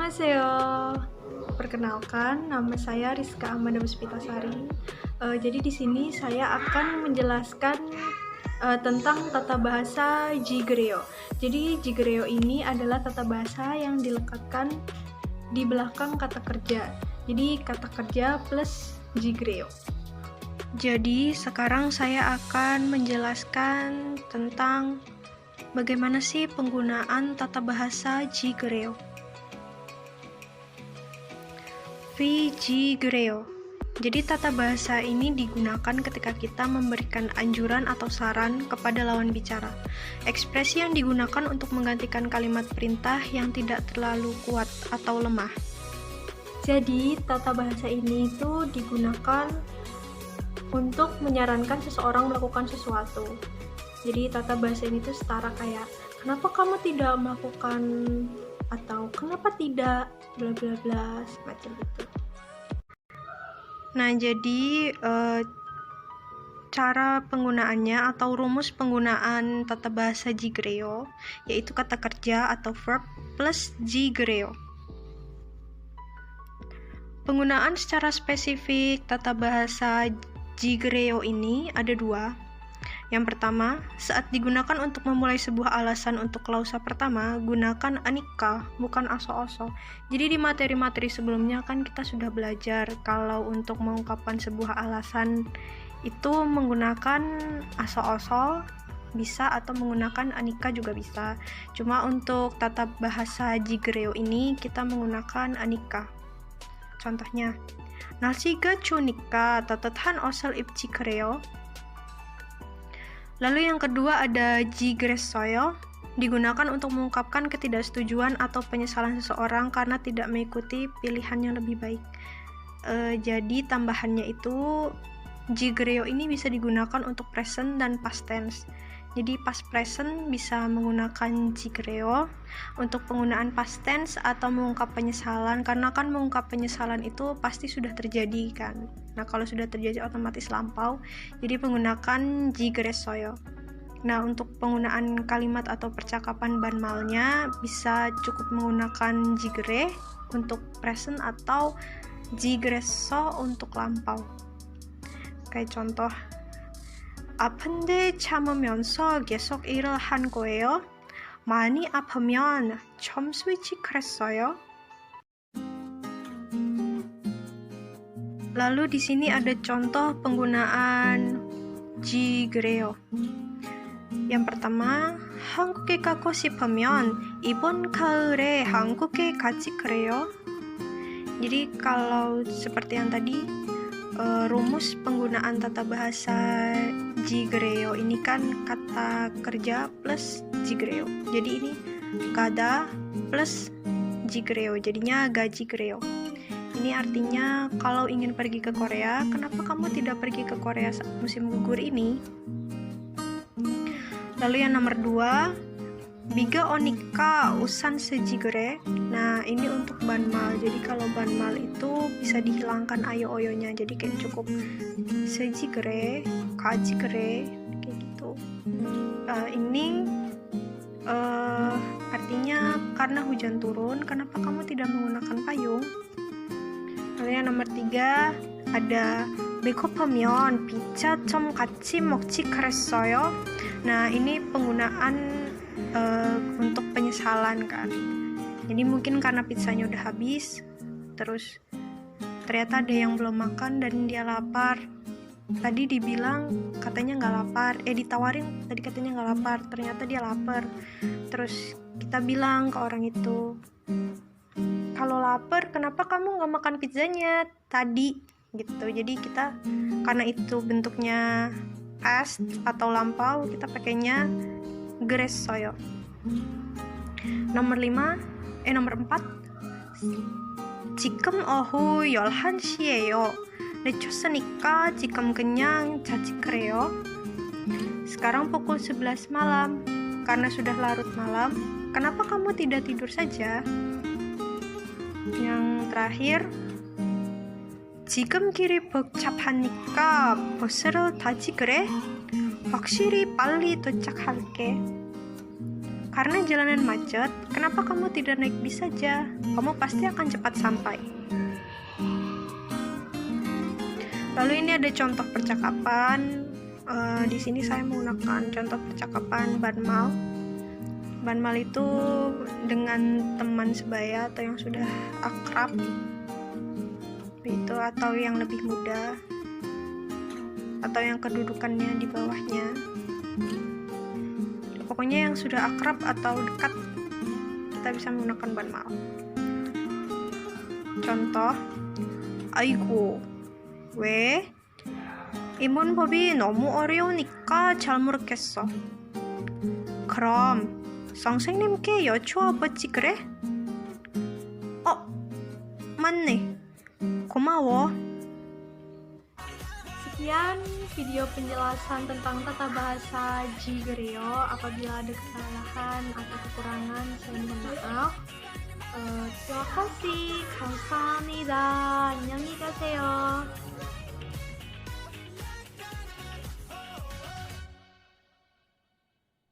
Annyeonghaseyo. Perkenalkan, nama saya Rizka Amanda Puspitasari. Jadi di sini saya akan menjelaskan tentang tata bahasa Jigreo. Jadi Jigreo ini adalah tata bahasa yang dilekatkan di belakang kata kerja. Jadi kata kerja plus Jigreo. Jadi sekarang saya akan menjelaskan tentang bagaimana sih penggunaan tata bahasa Jigreo. Jigreo. Jadi tata bahasa ini digunakan ketika kita memberikan anjuran atau saran kepada lawan bicara. Ekspresi yang digunakan untuk menggantikan kalimat perintah yang tidak terlalu kuat atau lemah. Jadi tata bahasa ini itu digunakan untuk menyarankan seseorang melakukan sesuatu. Jadi tata bahasa ini tuh setara kayak kenapa kamu tidak melakukan atau kenapa tidak bla bla bla semacam itu. Nah, jadi cara penggunaannya atau rumus penggunaan tata bahasa Jigreo yaitu kata kerja atau verb plus Jigreo. Penggunaan secara spesifik tata bahasa Jigreo ini ada dua. Yang pertama, saat digunakan untuk memulai sebuah alasan untuk klausa pertama, gunakan anika, bukan aso-oso. Jadi di materi-materi sebelumnya kan kita sudah belajar kalau untuk mengungkapkan sebuah alasan itu menggunakan aso-oso bisa atau menggunakan anika juga bisa. Cuma untuk tata bahasa Jigreo ini kita menggunakan anika. Contohnya, 날씨가 추우니까 따뜻한 옷을 입지 그래요. Lalu yang kedua ada jigresoyo, digunakan untuk mengungkapkan ketidaksetujuan atau penyesalan seseorang karena tidak mengikuti pilihan yang lebih baik. Jadi tambahannya itu jigreo ini bisa digunakan untuk present dan past tense. Jadi past present bisa menggunakan jigreo, untuk penggunaan past tense atau mengungkap penyesalan, karena kan mengungkap penyesalan itu pasti sudah terjadi kan. Nah kalau sudah terjadi otomatis lampau, jadi menggunakan jigresoyo. Nah untuk penggunaan kalimat atau percakapan banmalnya bisa cukup menggunakan jigre untuk present atau jigreso untuk lampau. Kayak contoh, 아픈데 참으면서 계속 일을 한 거예요? 많이 아프면 좀 스위치 그랬어요? Lalu di sini ada contoh penggunaan jigreo. Yang pertama, 한국에 가고 싶으면 이번 가을에 한국에 가지 그래요? Jadi kalau seperti yang tadi, rumus penggunaan tata bahasa jigreo ini kan kata kerja plus jigreo. Jadi ini gada plus jigreo, jadinya gajigreo. Ini artinya kalau ingin pergi ke Korea, kenapa kamu tidak pergi ke Korea saat musim gugur ini? Lalu yang nomor 2, biga onika usan sejigre. Nah ini untuk banmal. Jadi kalau banmal itu bisa dihilangkan ayo-oyonya. Jadi kayak cukup sejigre, kajigre, kayak gitu. Ini artinya karena hujan turun, kenapa kamu tidak menggunakan payung? Lalu yang nomor 3 ada 배고프면 피자 좀 같이 먹지 그랬어요. Nah ini penggunaan untuk penyesalan kan. Jadi mungkin karena pizzanya udah habis, terus ternyata ada yang belum makan dan dia lapar. Tadi dibilang katanya nggak lapar, ditawarin tadi katanya nggak lapar, ternyata dia lapar. Terus kita bilang ke orang itu, kalau lapar kenapa kamu nggak makan pizzanya tadi gitu. Jadi kita karena itu bentuknya past atau lampau, kita pakainya 그랬어요. nomor 4 지금 오후 11시예요. 늦었으니까 지금 그냥 자지 그래요. Sekarang pukul 11 malam. Karena sudah larut malam, kenapa kamu tidak tidur saja? Yang terakhir, 지금 길이 복잡하니까 버스로 타지 그래? 확실히 빨리 도착할게. Karena jalanan macet, kenapa kamu tidak naik bis saja? Kamu pasti akan cepat sampai. Lalu ini ada contoh percakapan. Di sini saya menggunakan contoh percakapan banmal. Banmal itu dengan teman sebaya atau yang sudah akrab, itu atau yang lebih muda, atau yang kedudukannya di bawahnya. Pokoknya yang sudah akrab atau dekat, kita bisa menggunakan banmal. Contoh, 아이고, 왜? 입문법이 너무 어려우니까 잘 모르겠어. 그럼 선생님께 여쭈어보지 그래? 맞네. 고마워. Sekian video penjelasan tentang tata bahasa Jigoreo. Apabila ada kesalahan atau kekurangan, saya mohon maaf. terima kasih. 감사합니다. 안녕히 가세요.